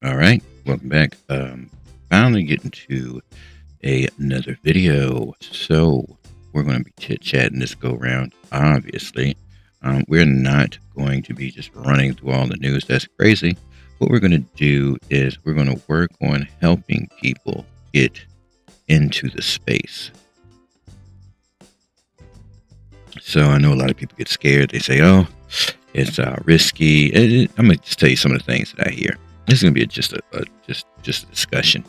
All right, welcome back. Finally getting to another video. So we're going to be chit chatting this go round. Obviously, we're not going to be just running through all the news. That's crazy. What we're going to do is we're going to work on helping people get into the space. So I know a lot of people get scared. They say, "Oh, it's risky." I'm going to just tell you some of the things that I hear. This is going to be just a discussion.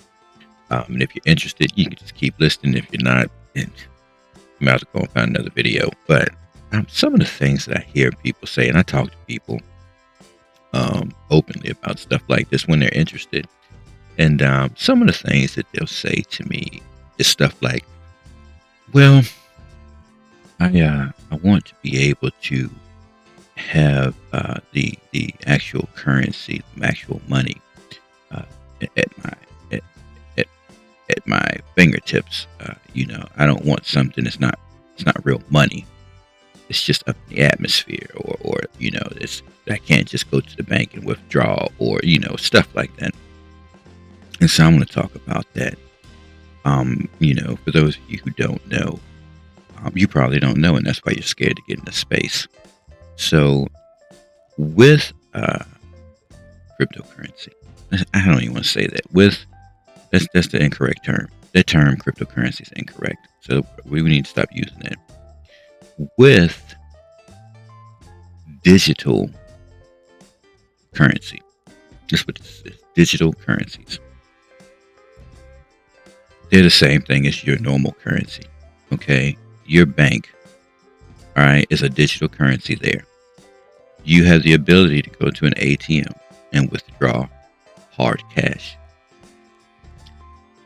And if you're interested, you can just keep listening. If you're not, then you might have to go and find another video. But some of the things that I hear people say, and I talk to people openly about stuff like this when they're interested. And some of the things that they'll say to me is stuff like, "Well, I want to be able to have the actual currency, the actual money uh, at my at, at, at my fingertips. I don't want something that's not it's not real money. It's just up in the atmosphere, or it's I can't just go to the bank and withdraw, or stuff like that." And so I'm going to talk about that. For those of you who don't know, you probably don't know, and that's why you're scared to get into space. So with cryptocurrency, I don't even want to say that. That's the incorrect term. That term cryptocurrency is incorrect. So we need to stop using that. With digital currency, that's what this is. Digital currencies. They're the same thing as your normal currency. Okay, your bank, all right, is a digital currency there. You have the ability to go to an ATM and withdraw hard cash.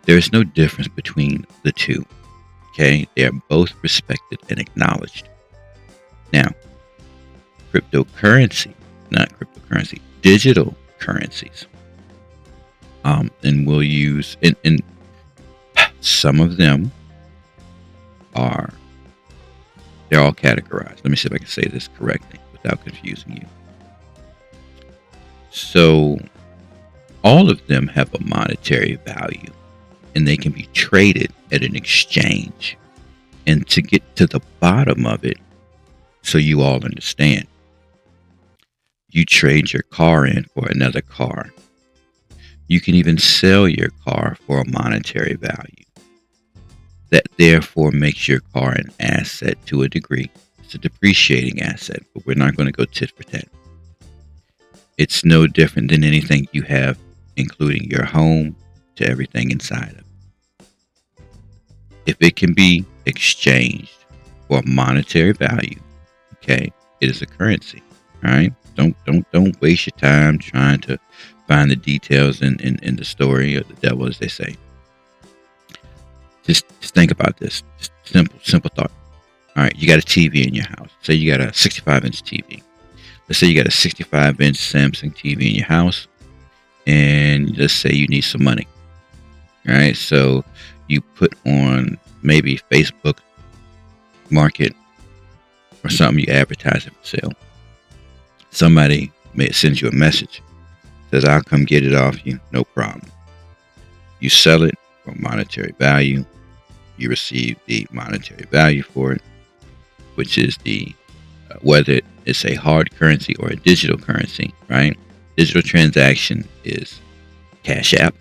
There is no difference between the two. Okay, they are both respected and acknowledged. Now, digital currencies, and we'll use, and some of them they're all categorized. Let me see if I can say this correctly without confusing you. So all of them have a monetary value, and they can be traded at an exchange. And to get to the bottom of it, so you all understand, you trade your car in for another car. You can even sell your car for a monetary value. That therefore makes your car an asset to a degree. It's a depreciating asset, but we're not going to go tit for tat. It's no different than anything you have, including your home, to everything inside of it. If it can be exchanged for a monetary value, okay, it is a currency. All right. Don't waste your time trying to find the details in the story of the devil, as they say. Just think about this. Just simple thought. All right, you got a TV in your house. Say you got a 65-inch TV. Let's say you got a 65-inch Samsung TV in your house, and let's say you need some money. All right, so you put on maybe Facebook Market or something, you advertise it for sale. Somebody may send you a message, says, "I'll come get it off you, no problem." You sell it for monetary value. You receive the monetary value for it, which is whether it's a hard currency or a digital currency, right? Digital transaction is Cash App.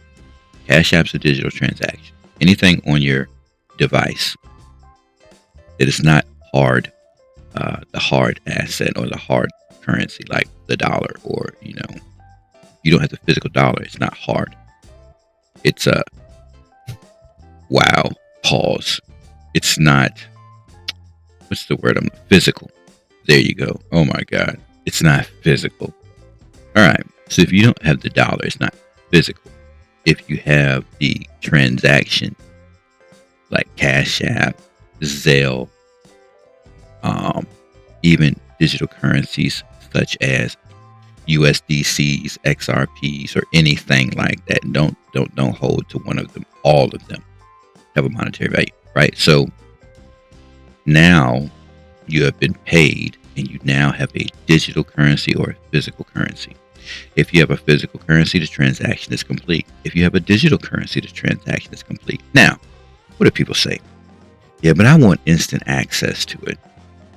Cash App's a digital transaction. Anything on your device that is not hard, the hard asset or the hard currency, like the dollar, or you don't have the physical dollar. It's not hard. It's a wow. Pause. It's not, what's the word? Physical. There you go. Oh my God. It's not physical. All right. So if you don't have the dollar, it's not physical. If you have the transaction, like Cash App, Zelle, even digital currencies such as USDCs, XRPs, or anything like that, don't hold to one of them. All of them have a monetary value, right? So now you have been paid, and you now have a digital currency or a physical currency. If you have a physical currency, the transaction is complete. If you have a digital currency, the transaction is complete. Now, what do people say? Yeah, but I want instant access to it.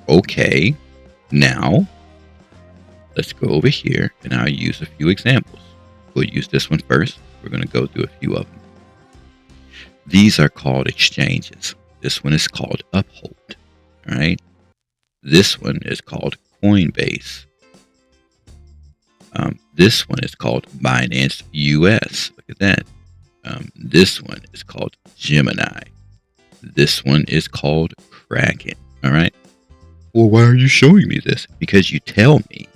Okay, now let's go over here and I'll use a few examples. We'll use this one first. We're going to go through a few of them. These are called exchanges. This one is called Uphold. All right. This one is called Coinbase. This one is called Binance US. Look at that. This one is called Gemini. This one is called Kraken. All right. Well, why are you showing me this? Because you tell me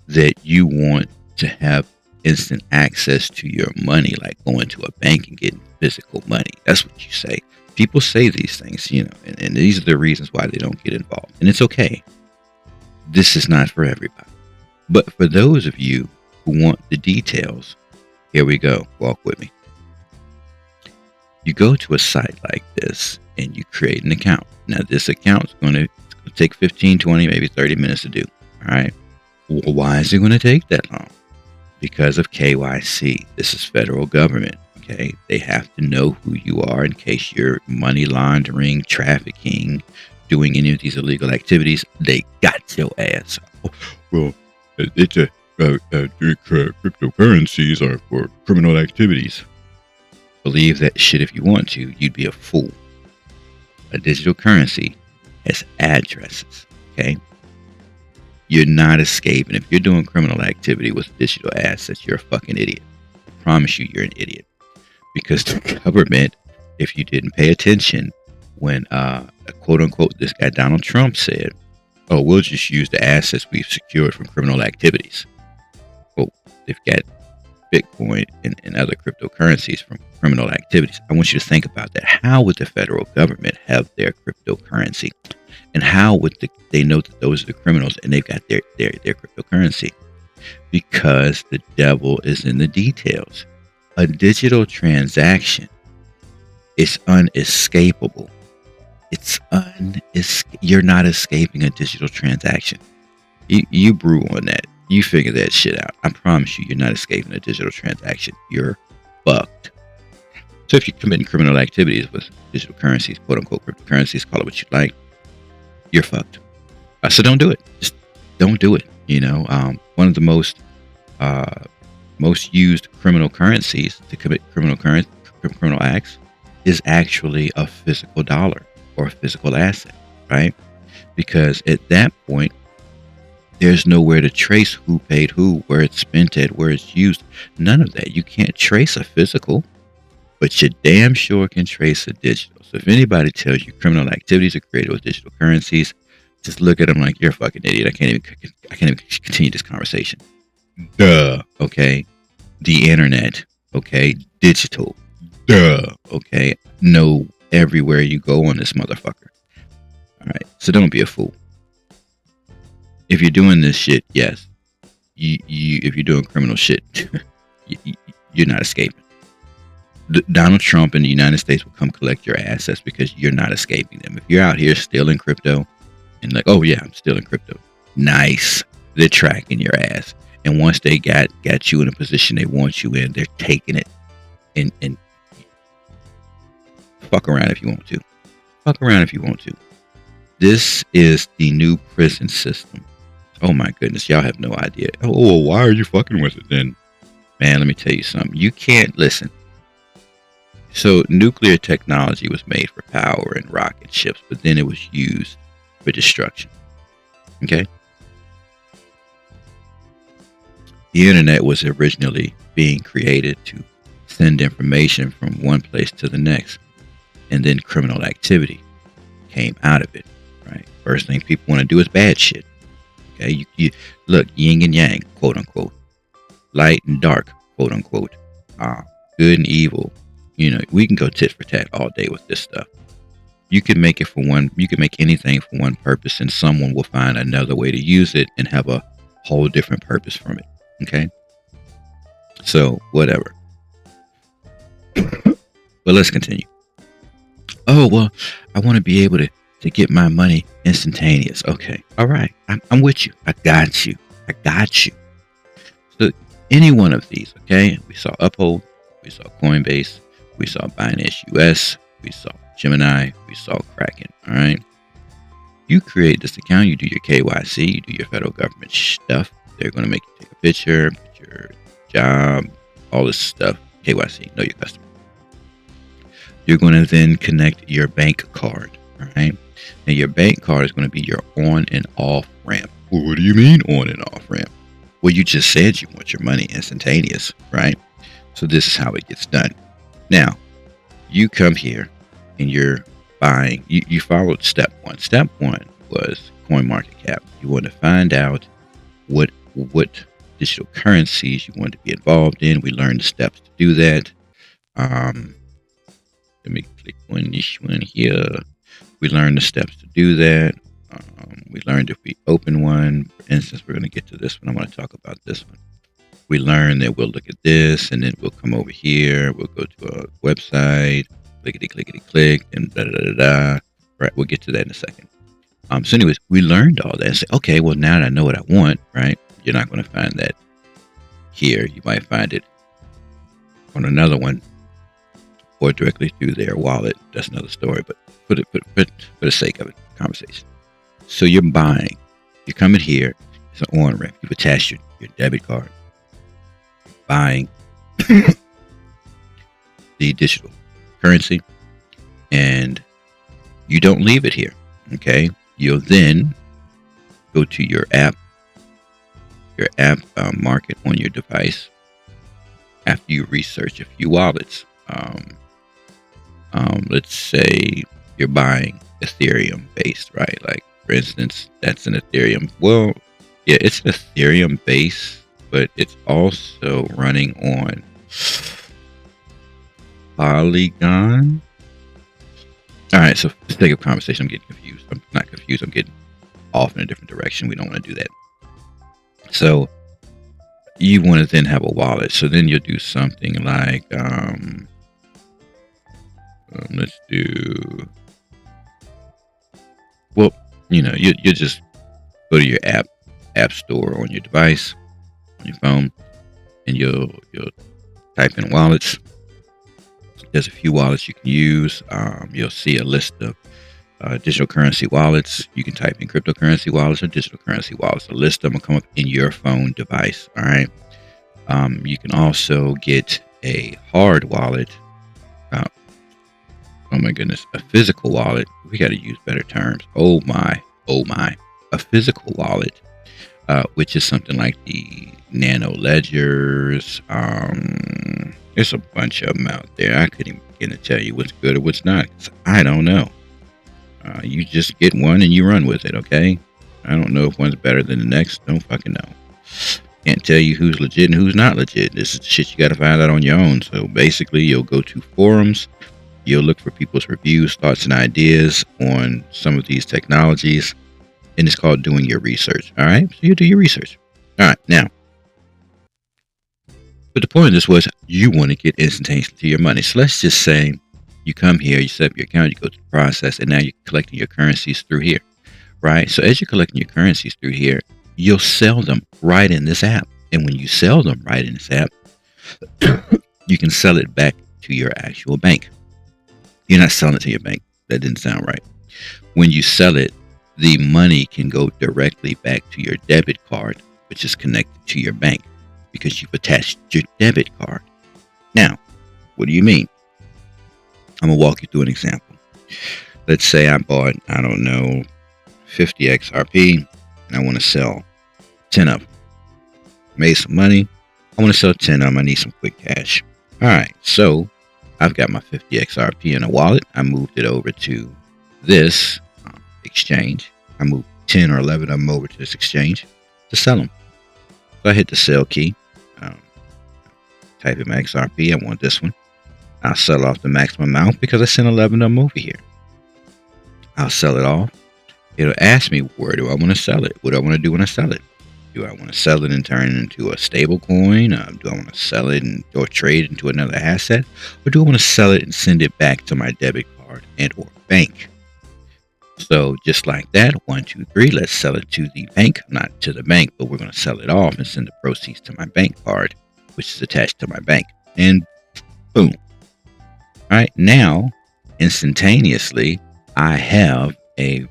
that you want to have instant access to your money, like going to a bank and getting physical money. That's what you say. People say these things, and these are the reasons why they don't get involved. And it's okay. This is not for everybody. But for those of you who want the details, here we go. Walk with me. You go to a site like this and you create an account. Now, this account is going to take 15, 20, maybe 30 minutes to do. All right. Well, why is it going to take that long? Because of KYC. This is federal government. Okay. They have to know who you are in case you're money laundering, trafficking, doing any of these illegal activities. They got your ass. Oh, well, it's cryptocurrencies are for criminal activities. Believe that shit if you want to. You'd be a fool. A digital currency has addresses. Okay. You're not escaping. If you're doing criminal activity with digital assets, you're a fucking idiot. I promise you, you're an idiot. Because the government, if you didn't pay attention when, quote unquote, this guy Donald Trump said, oh, we'll just use the assets we've secured from criminal activities. Well, they've got Bitcoin and other cryptocurrencies from criminal activities. I want you to think about that. How would the federal government have their cryptocurrency? And how would they know that those are the criminals and they've got their cryptocurrency? Because the devil is in the details. A digital transaction is unescapable. You're not escaping a digital transaction. You brew on that. You figure that shit out. I promise you, you're not escaping a digital transaction. You're fucked. So if you're committing criminal activities with digital currencies, quote unquote cryptocurrencies, call it what you like, you're fucked. So don't do it. Just don't do it. One of the most used criminal currencies to commit criminal acts is actually a physical dollar or a physical asset, right? Because at that point, there's nowhere to trace who paid who, where it's spent at, where it's used. None of that. You can't trace a physical, but you damn sure can trace a digital. So if anybody tells you criminal activities are created with digital currencies, just look at them like you're a fucking idiot. I can't even continue this conversation. Duh. Okay. The internet. Okay. Digital. Duh. Okay. No, everywhere you go on this motherfucker. All right. So don't be a fool. If you're doing this shit, yes. If you're doing criminal shit, you're not escaping. Donald Trump and the United States will come collect your assets because you're not escaping them. If you're out here stealing crypto and like, oh yeah, I'm stealing crypto. Nice. They're tracking your ass. And once they got you in a position they want you in, they're taking it and fuck around if you want to. Fuck around if you want to. This is the new prison system. Oh my goodness, y'all have no idea. Oh, well, why are you fucking with it then? Man, let me tell you something. You can't listen. So nuclear technology was made for power and rocket ships, but then it was used for destruction. Okay? The internet was originally being created to send information from one place to the next. And then criminal activity came out of it. Right? First thing people want to do is bad shit. Okay, you look, yin and yang, quote unquote, light and dark, quote unquote, good and evil. We can go tit for tat all day with this stuff. You can make it for one. You can make anything for one purpose, and someone will find another way to use it and have a whole different purpose from it. Okay, so whatever. But let's continue. Oh well, I want to be able to get my money instantaneous. Okay. All right. I'm with you. I got you. So any one of these, okay? We saw Uphold, we saw Coinbase, we saw Binance US, we saw Gemini, we saw Kraken, all right? You create this account, you do your KYC, you do your federal government stuff. They're going to make you take a picture, put your job, all this stuff, KYC, know your customer. You're going to then connect your bank card, all right? Now, your bank card is going to be your on and off ramp. Well, what do you mean on and off ramp? Well, you just said you want your money instantaneous, right? So this is how it gets done. Now, you come here and you're buying. You followed step one. Step one was CoinMarketCap. You want to find out what digital currencies you want to be involved in. We learned the steps to do that. Let me click on this one here. We learned the steps to do that. We learned if we open one, for instance, we're going to get to this one. I want to talk about this one. We learned that we'll look at this, and then we'll come over here. We'll go to a website, clickety, and da-da-da-da-da. Right, we'll get to that in a second. So anyways, we learned all that. Say, okay, well, now that I know what I want, right, you're not going to find that here. You might find it on another one or directly through their wallet. That's another story, but for the sake of it, conversation. So you're buying. You're coming here. It's an on ramp. You've attached your debit card. Buying the digital currency, and you don't leave it here. Okay, you'll then go to your app market on your device after you research a few wallets. Let's say you're buying Ethereum based, right? Like, for instance, that's an Ethereum. Well, yeah, it's an Ethereum base, but it's also running on Polygon. All right, so for the sake of conversation, I'm getting confused. I'm not confused. I'm getting off in a different direction. We don't want to do that. So you want to then have a wallet. So then you'll do something like, let's do, well, you just go to your app store on your device, on your phone, and you'll type in wallets. There's a few wallets you can use. You'll see a list of digital currency wallets. You can type in cryptocurrency wallets or digital currency wallets. A list of them will come up in your phone device. All right. You can also get a hard wallet. Oh my goodness, a physical wallet. We got to use better terms. Oh my. A physical wallet, which is something like the nano ledgers. There's a bunch of them out there. I couldn't even begin to tell you what's good or what's not. I don't know. You just get one and you run with it, okay? I don't know if one's better than the next. Don't fucking know. Can't tell you who's legit and who's not legit. This is shit you got to find out on your own. So basically, you'll go to forums. You'll look for people's reviews, thoughts, and ideas on some of these technologies. And it's called doing your research. All right? So you do your research. All right. Now, but the point of this was you want to get instantaneously to your money. So let's just say you come here, you set up your account, you go through the process, and now you're collecting your currencies through here, right? So as you're collecting your currencies through here, you'll sell them right in this app. And when you sell them right in this app, you can sell it back to your actual bank. You're not selling it to your bank. That didn't sound right. When you sell it, the money can go directly back to your debit card, which is connected to your bank because you've attached your debit card. Now, what do you mean? I'm going to walk you through an example. Let's say I bought, 50 XRP, and I want to sell 10 of them. Made some money. I want to sell 10 of them. I need some quick cash. All right, so I've got my 50 XRP in a wallet. I moved it over to this exchange. I moved 10 or 11 of them over to this exchange to sell them. So I hit the sell key. Type in my XRP. I want this one. I'll sell off the maximum amount because I sent 11 of them over here. I'll sell it off. It'll ask me, where do I want to sell it? What do I want to do when I sell it? Do I want to sell it and turn it into a stable coin? Do I want to sell it or trade it into another asset? Or do I want to sell it and send it back to my debit card and or bank? So just like that, 1, 2, 3, let's sell it to the bank, not to the bank, but we're going to sell it off and send the proceeds to my bank card, which is attached to my bank. And boom. All right. Now, instantaneously, I have an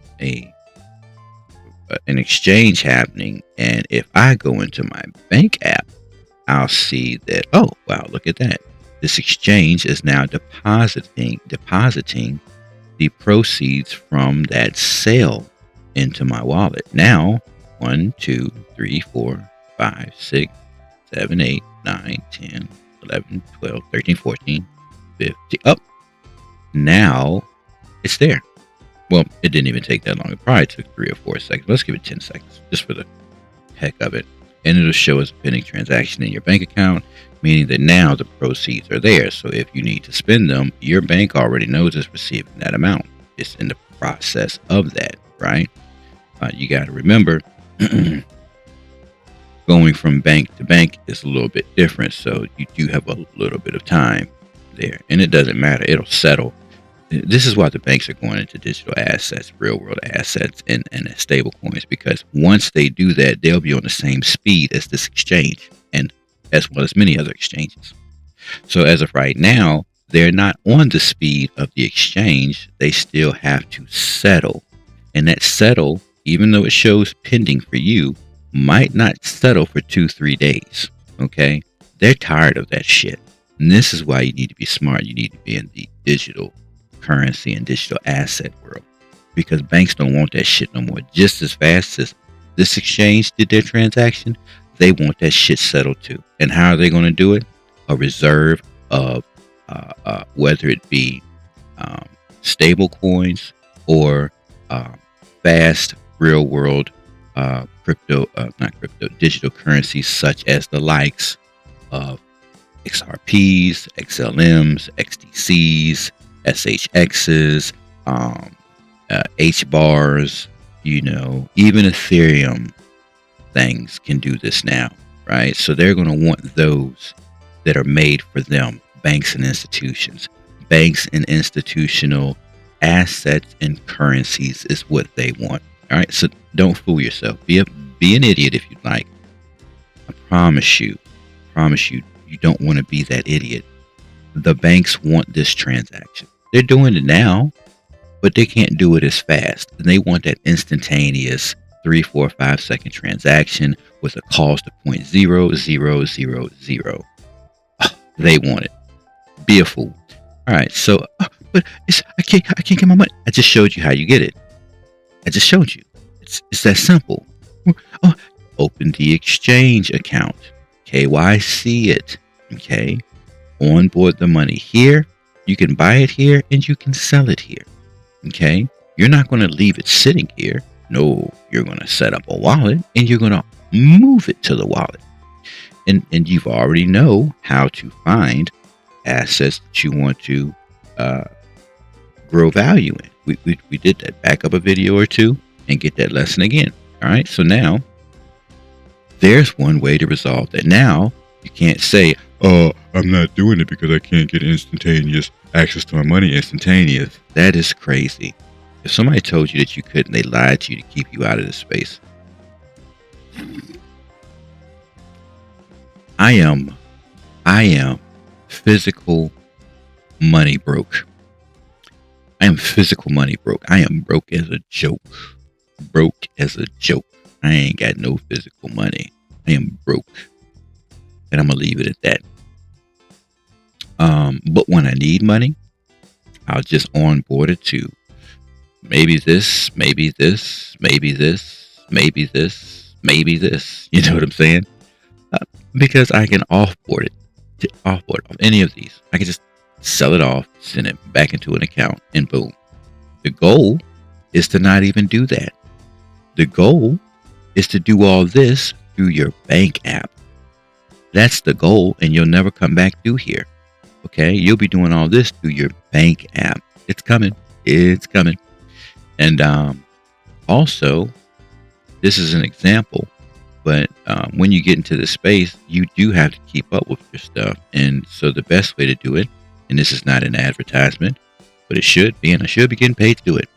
exchange happening. And if I go into my bank app, I'll see that, oh, wow, look at that. This exchange is now depositing the proceeds from that sale into my wallet. Now, 1, 2, 3, 4, 5, 6, 7, 8, 9, 10, 11, 12, 13, 14, 15. Up. Now it's there. Well, it didn't even take that long. It probably took 3 or 4 seconds. Let's give it 10 seconds just for the heck of it. And it'll show us a pending transaction in your bank account, meaning that now the proceeds are there. So if you need to spend them, your bank already knows it's receiving that amount. It's in the process of that, right? You got to remember, going from bank to bank is a little bit different. So you do have a little bit of time there. And it doesn't matter. It'll settle. This is why the banks are going into digital assets, real world assets, and stable coins, because once they do that, they'll be on the same speed as this exchange, and as well as many other exchanges. So as of right now, they're not on the speed of the exchange. They still have to settle. And that settle, even though it shows pending for you, might not settle for 2-3 days. Okay? They're tired of that shit. And this is why you need to be smart. You need to be in the digital currency and digital asset world, because banks don't want that shit no more. Just as fast as this exchange did their transaction, they want that shit settled too. And how are they going to do it? A reserve of whether it be stable coins or fast real world digital currencies, such as the likes of XRPs, XLMs, XDCs, SHXs, HBARs, even Ethereum things can do this now, right? So they're going to want those that are made for them, banks and institutions. Banks and institutional assets and currencies is what they want. All right, so don't fool yourself. Be an idiot if you'd like. I promise you, you don't want to be that idiot. The banks want this transaction. They're doing it now, but they can't do it as fast. And they want that instantaneous 3, 4, 5 second transaction with a cost of 0.0000. They want it. Be a fool. All right, so but I can't get my money. I just showed you how you get it. I just showed you. It's that simple. Oh, open the exchange account. KYC it. Okay. Onboard the money here. You can buy it here and you can sell it here. Okay. You're not going to leave it sitting here. No, you're going to set up a wallet and you're going to move it to the wallet. And you've already know how to find assets that you want to grow value in. We did that. Back up a video or two and get that lesson again. All right. So now there's one way to resolve that. Now you can't say, oh, I'm not doing it because I can't get instantaneous access to my money instantaneous. That is crazy. If somebody told you that you couldn't, they lied to you to keep you out of this space. I am physical money broke. I am physical money broke. I am broke as a joke. Broke as a joke. I ain't got no physical money. I am broke. And I'm going to leave it at that. But when I need money, I'll just onboard it to maybe this, maybe this, maybe this, maybe this, maybe this. You know what I'm saying? Because I can offboard it. Offboard off any of these. I can just sell it off, send it back into an account, and boom. The goal is to not even do that. The goal is to do all this through your bank app. That's the goal, and you'll never come back through here. Okay? You'll be doing all this through your bank app. It's coming. It's coming. And also, this is an example, but when you get into this space, you do have to keep up with your stuff. And so the best way to do it, and this is not an advertisement, but it should be, and I should be getting paid to do it.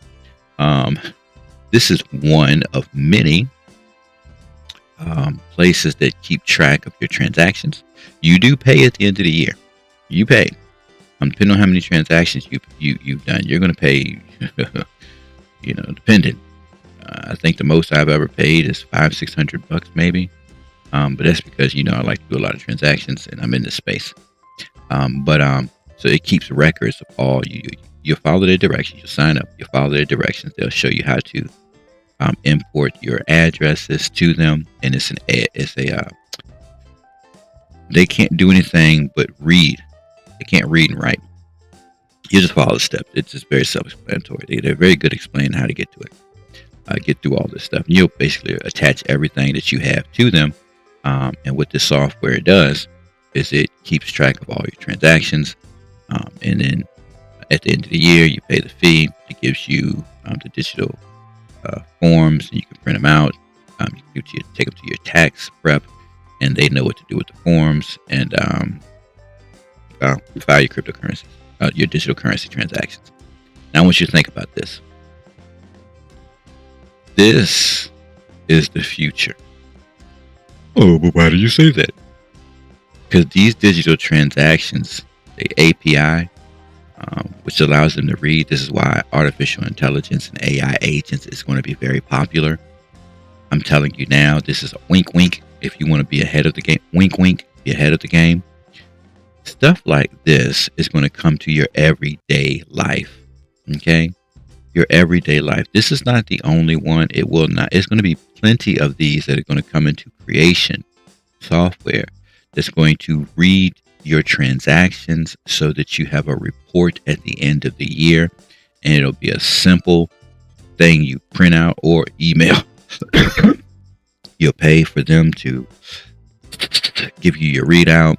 Um, this is one of many places that keep track of your transactions. You do pay at the end of the year. You pay. Depending on how many transactions you've done, you're going to pay. Depending. I think the most I've ever paid is $500-600 maybe. But that's because I like to do a lot of transactions and I'm in this space. So it keeps records of all you follow their directions. You sign up. You follow their directions. They'll show you how to import your addresses to them, and they can't do anything but read. They can't read and write. You just follow the steps. It's just very self-explanatory. They're very good at explaining how to get to it, get through all this stuff. And you'll basically attach everything that you have to them. And what this software does is it keeps track of all your transactions. And then at the end of the year, you pay the fee. It gives you the digital forms, and you can print them out. You can take them to your tax prep, and they know what to do with the forms, and file your cryptocurrency, your digital currency transactions. Now, I want you to think about this. This is the future. Oh, but why do you say that? Because these digital transactions, the API, which allows them to read. This is why artificial intelligence and AI agents is going to be very popular. I'm telling you now, this is a wink, wink. If you want to be ahead of the game, wink, wink, be ahead of the game. Stuff like this is going to come to your everyday life. Okay? Your everyday life. This is not the only one. It will not. It's going to be plenty of these that are going to come into creation software that's going to read your transactions so that you have a report at the end of the year, and it'll be a simple thing you print out or email. You'll pay for them to give you your readout.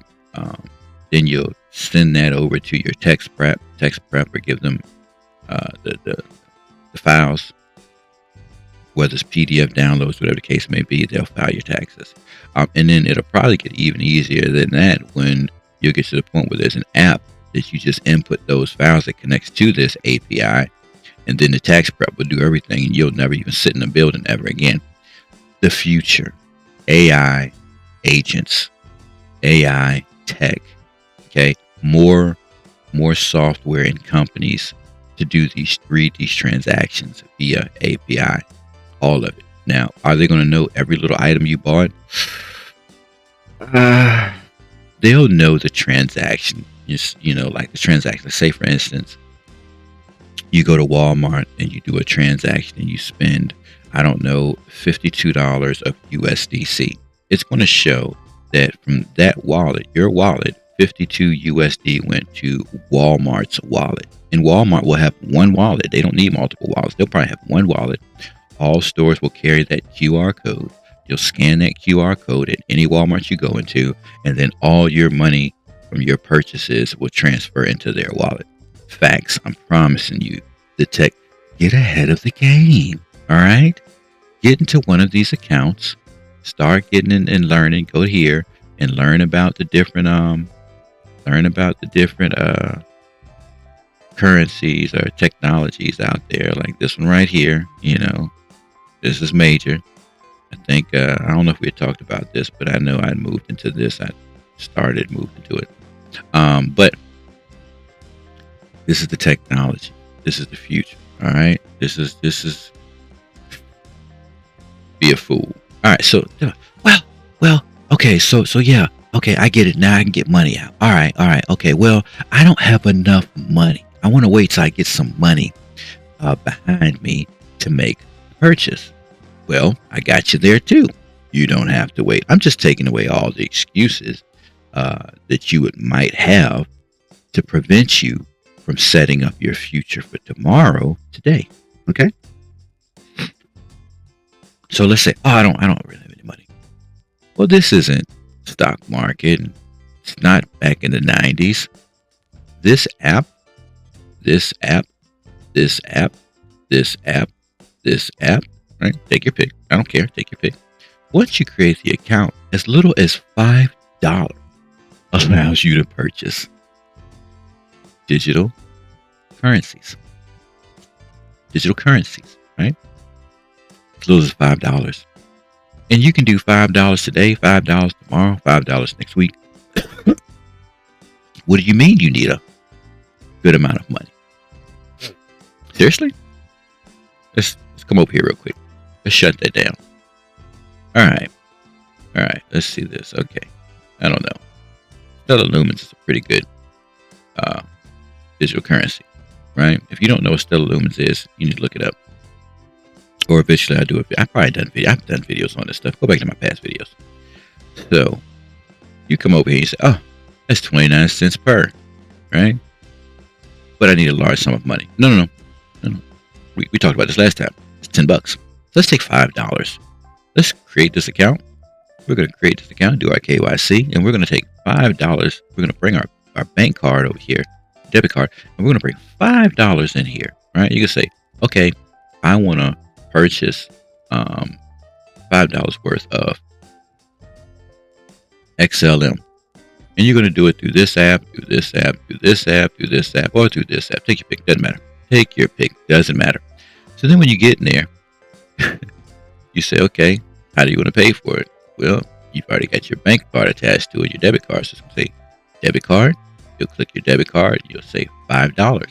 Then you'll send that over to your tax prep or give them the files, whether it's PDF downloads, whatever the case may be. They'll file your taxes. And then it'll probably get even easier than that when you'll get to the point where there's an app that you just input those files that connects to this API, and then the tax prep will do everything, and you'll never even sit in a building ever again. The future, AI agents, AI tech, okay, more software and companies to read these transactions via API, all of it. Now, are they going to know every little item you bought? They'll know the transaction. Like the transaction. Say, for instance, you go to Walmart and you do a transaction and you spend, I don't know, $52 of USDC. It's going to show that from that wallet, your wallet, 52 USD went to Walmart's wallet. And Walmart will have one wallet. They don't need multiple wallets. They'll probably have one wallet. All stores will carry that QR code. You'll scan that QR code at any Walmart you go into, and then all your money from your purchases will transfer into their wallet. Facts. I'm promising you. The tech, get ahead of the game. All right? Get into one of these accounts. Start getting in and learning. Go here and learn about the different currencies or technologies out there, like this one right here. This is major. I think, I don't know if we had talked about this, but I know I moved into this. I moved into it. But this is the technology. This is the future. All right. This is be a fool. All right. So, well, okay. So yeah. Okay. I get it. Now I can get money out. All right. Okay. Well, I don't have enough money. I want to wait till I get some money behind me to make a purchase. Well, I got you there too. You don't have to wait. I'm just taking away all the excuses that you might have to prevent you from setting up your future for tomorrow today. Okay. So let's say, I don't really have any money. Well, this isn't stock market. It's not back in the 90s. This app, right? Take your pick. I don't care. Take your pick. Once you create the account, as little as $5 allows you to purchase digital currencies. digital currencies, right? As little as $5. And you can do $5 today, $5 tomorrow, $5 next week. What do you mean you need a good amount of money? Seriously? Let's come over here real quick. Let's shut that down. All right. Let's see this. Okay. I don't know. Stellar Lumens is a pretty good digital currency, right? If you don't know what Stellar Lumens is, you need to look it up. Or eventually I've done videos on this stuff. Go back to my past videos. So you come over here and you say, oh, that's 29 cents per, right? But I need a large sum of money. No. We talked about this last time. It's $10. So let's take $5. Let's create this account. We're going to create this account, do our KYC, and we're going to take $5. We're going to bring our bank card over here, debit card, and we're going to bring $5 in here, right? You can say, okay, I want to purchase $5 worth of XLM. And you're going to do it through this app, through this app, through this app, through this app, or through this app. Take your pick. Doesn't matter. Take your pick. Doesn't matter. So then when you get in there, you say, okay, how do you want to pay for it? Well, you've already got your bank card attached to it, your debit card. So it's going to say debit card. You'll click your debit card. You'll say $5.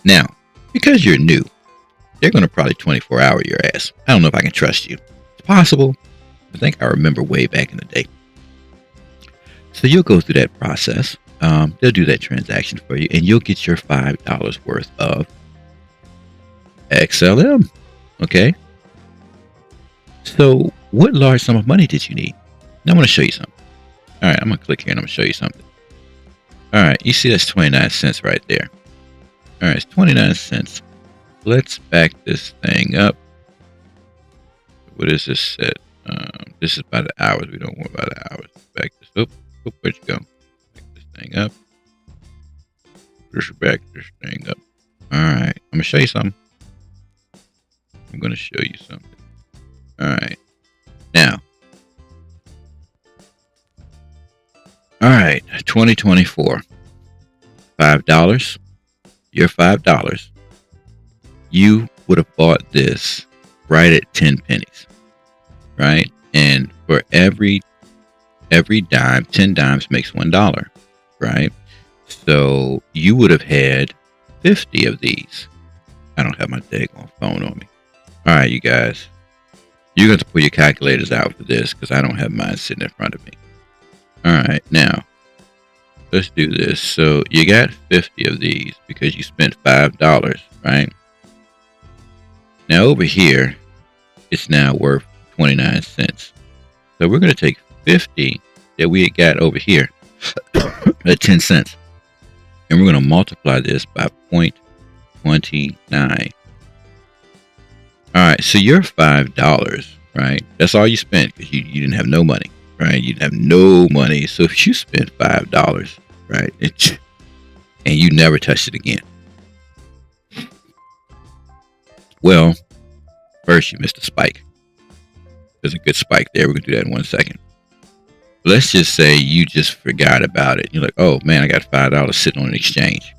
Now, because you're new, they're going to probably 24-hour your ass. I don't know if I can trust you. It's possible. I think I remember way back in the day. So you'll go through that process. They'll do that transaction for you, and you'll get your $5 worth of XLM. Okay. So what large sum of money did you need? Now I'm going to show you something. All right, I'm going to click here and I'm going to show you something. All right, you see that's 29 cents right there. All right, it's 29 cents. Let's back this thing up. What is this set? This is by the hours. We don't want by the hours. Back this up. Where'd you go? Back this thing up. Just back this thing up. All right, I'm going to show you something. I'm going to show you something. All right. Now. All right, 2024. $5. Your $5. You would have bought this right at 10 pennies, right? And for every dime, 10 dimes makes $1, right? So you would have had 50 of these. I don't have my daggone phone on me. All right, you guys, you're going to pull your calculators out for this because I don't have mine sitting in front of me. All right, now let's do this. So you got 50 of these because you spent $5, right? Now over here, it's now worth 29 cents. So we're going to take 50 that we had got over here at 10 cents. And we're going to multiply this by 0.29. All right, so your $5, right? That's all you spent because you didn't have no money, right? You didn't have no money. So if you spent $5, right, and you never touched it again, well, first you missed a spike. There's a good spike there. We're going to do that in 1 second. Let's just say you just forgot about it. You're like, oh man, I got $5 sitting on an exchange.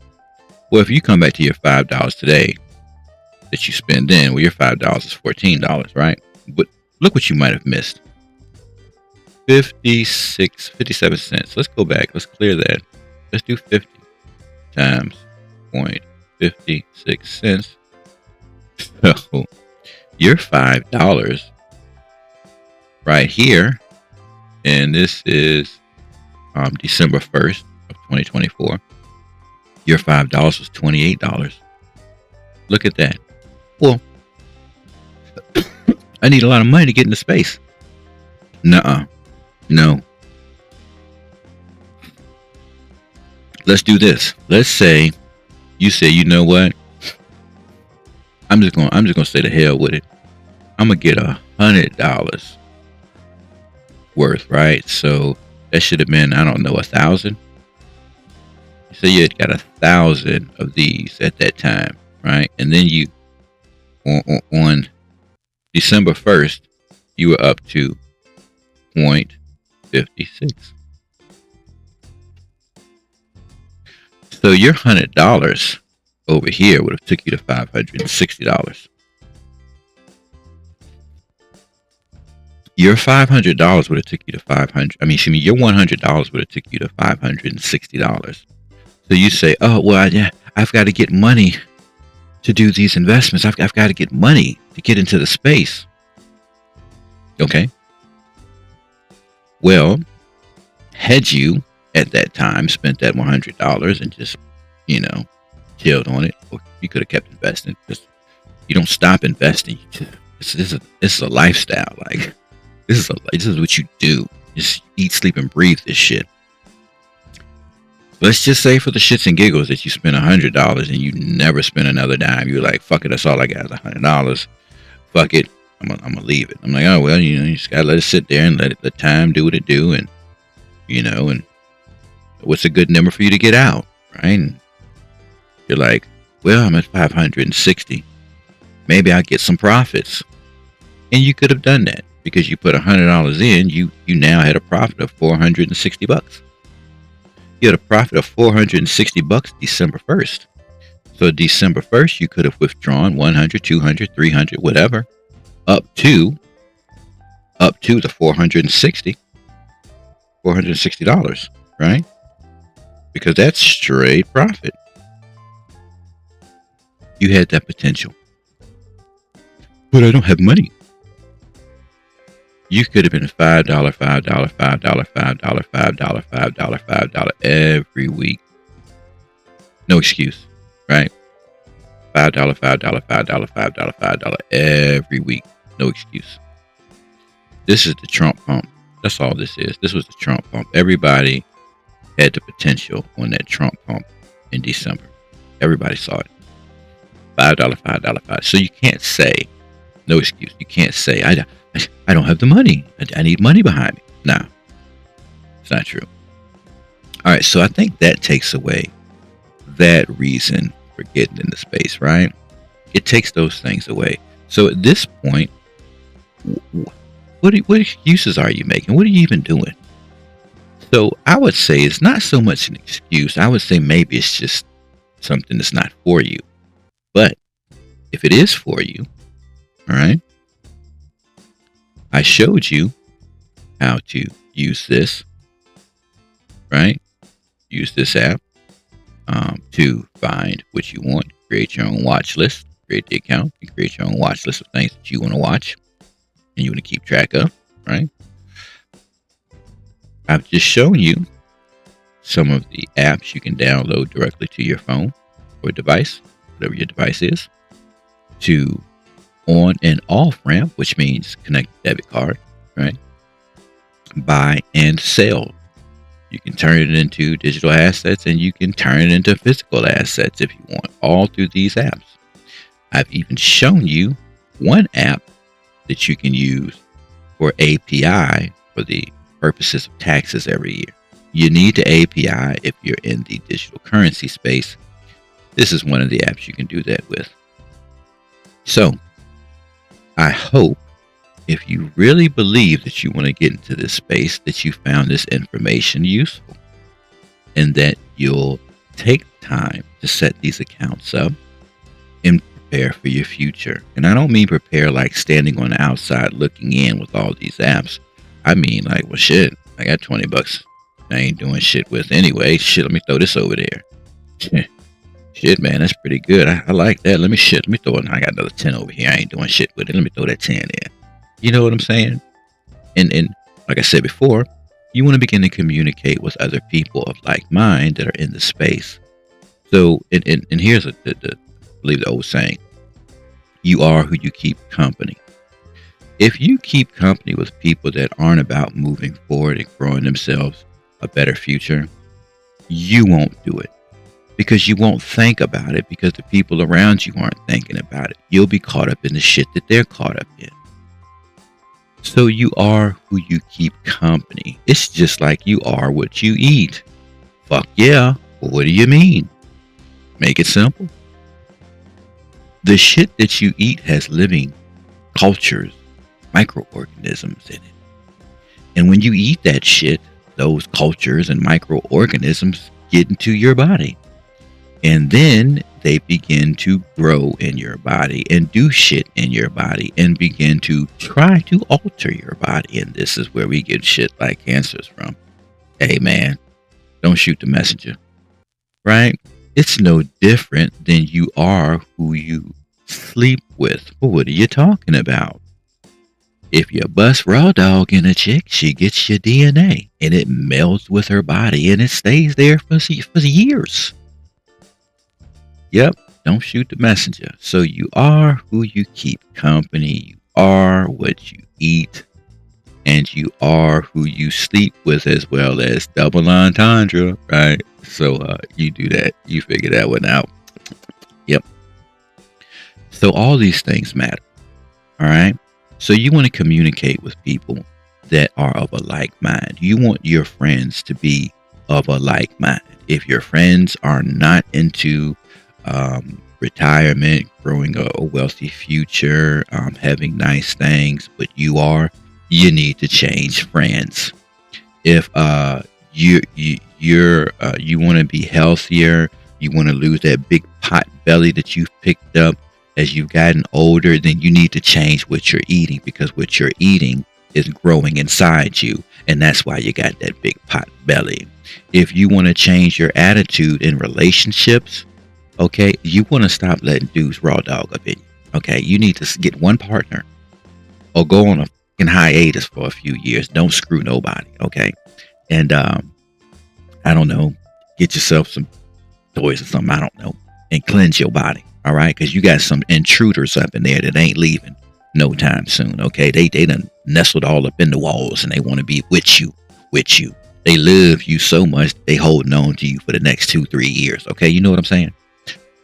Well, if you come back to your $5 today that you spend then, well, your $5 is $14, right? But look what you might have missed. 57 cents. Let's go back. Let's clear that. Let's do 50 times 0.56 cents. So your $5 right here, and this is December 1st of 2024. Your $5 was $28. Look at that. Well, I need a lot of money to get into space. Nuh-uh. No. Let's do this. Let's say you say, you know what? I'm just gonna say the hell with it. I'm gonna get $100 worth, right? So that should have been, I don't know, 1,000. So you had got 1,000 of these at that time, right? And then you on December 1st, you were up to 0.56. So your $100 over here would have took you to $560. Your $500 would have took you to your $100 would have took you to $560. So you say, oh, well, I've got to get money to do these investments. I've got to get money to get into the space. Okay. Well, had you at that time spent that $100 and just, chilled on it, or you could have kept investing. Just, you don't stop investing. This is a lifestyle. Like, this is what you do. Just eat, sleep, and breathe this shit. Let's just say for the shits and giggles that you spent $100 and you never spent another dime. You're like, fuck it, that's all I got is $100. Fuck it, I'm gonna leave it. I'm like, oh well, you just gotta let it sit there and let the time do what it do, and and what's a good number for you to get out, right? And you're like, well, I'm at 560. Maybe I'll get some profits, and you could have done that because you put $100 in. You now had a profit of $460. You had a profit of $460 December 1st. So December 1st, you could have withdrawn 100, 200, 300, whatever, up to the $460, right? Because that's straight profit. You had that potential. But I don't have money. You could have been $5, $5, $5, $5, $5, $5 every week. No excuse, right? $5, $5, $5, $5, $5 every week. No excuse. This is the Trump pump. That's all this is. This was the Trump pump. Everybody had the potential on that Trump pump in December. Everybody saw it. $5, $5, $5. So you can't say, no excuse. You can't say, I don't have the money. I need money behind me. No, it's not true. All right. So I think that takes away that reason for getting in the space, right? It takes those things away. So at this point, what excuses are you making? What are you even doing? So I would say it's not so much an excuse. I would say maybe it's just something that's not for you. But if it is for you, all right, I showed you how to use this, right? Use this app to find what you want. Create your own watch list. Create the account and create your own watch list of things that you want to watch and you want to keep track of, right? I've just shown you some of the apps you can download directly to your phone or device, whatever your device is, to on and off ramp, which means connect debit card, right? Buy and sell. You can turn it into digital assets and you can turn it into physical assets if you want, all through these apps. I've even shown you one app that you can use for API for the purposes of taxes every year. You need the API if you're in the digital currency space. This is one of the apps you can do that with. So I hope if you really believe that you want to get into this space, that you found this information useful and that you'll take time to set these accounts up and prepare for your future. And I don't mean prepare like standing on the outside looking in with all these apps. I mean like, well, shit, I got $20 I ain't doing shit with anyway. Shit, let me throw this over there. Shit, man, that's pretty good. I like that. Let me throw it. I got another 10 over here. I ain't doing shit with it. Let me throw that 10 in. You know what I'm saying? And like I said before, you want to begin to communicate with other people of like mind that are in the space. So, and here's I believe the old saying: you are who you keep company. If you keep company with people that aren't about moving forward and growing themselves a better future, you won't do it. Because you won't think about it, because the people around you aren't thinking about it. You'll be caught up in the shit that they're caught up in. So you are who you keep company. It's just like you are what you eat. Fuck yeah. Well, what do you mean? Make it simple. The shit that you eat has living cultures, microorganisms in it. And when you eat that shit, those cultures and microorganisms get into your body. And then they begin to grow in your body and do shit in your body and begin to try to alter your body. And this is where we get shit like cancers from. Hey man, don't shoot the messenger, right? It's no different than you are who you sleep with. Well, what are you talking about? If you bust raw dog in a chick, she gets your DNA and it melds with her body and it stays there for years. Yep, don't shoot the messenger. So you are who you keep company. You are what you eat. And you are who you sleep with, as well as double entendre, right? So you do that. You figure that one out. Yep. So all these things matter. All right. So you want to communicate with people that are of a like mind. You want your friends to be of a like mind. If your friends are not into retirement, growing a wealthy future, having nice things, but you need to change friends. If you want to be healthier, you want to lose that big pot belly that you've picked up as you've gotten older, then you need to change what you're eating, because what you're eating is growing inside you, and that's why you got that big pot belly. If you want to change your attitude in relationships, okay, you want to stop letting dudes raw dog up in you. Okay, you need to get one partner or go on a fucking hiatus for a few years. Don't screw nobody. Okay, and I don't know, get yourself some toys or something. I don't know, and cleanse your body. All right, because you got some intruders up in there that ain't leaving no time soon. Okay, they done nestled all up in the walls and they want to be with you. They love you so much they holding on to you for the next 2-3 years. Okay, you know what I'm saying?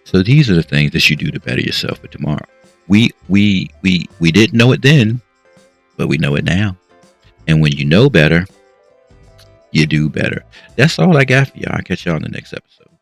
So these are the things that you do to better yourself for tomorrow. We didn't know it then, but we know it now. And when you know better, you do better. That's all I got for y'all. I'll catch y'all in the next episode.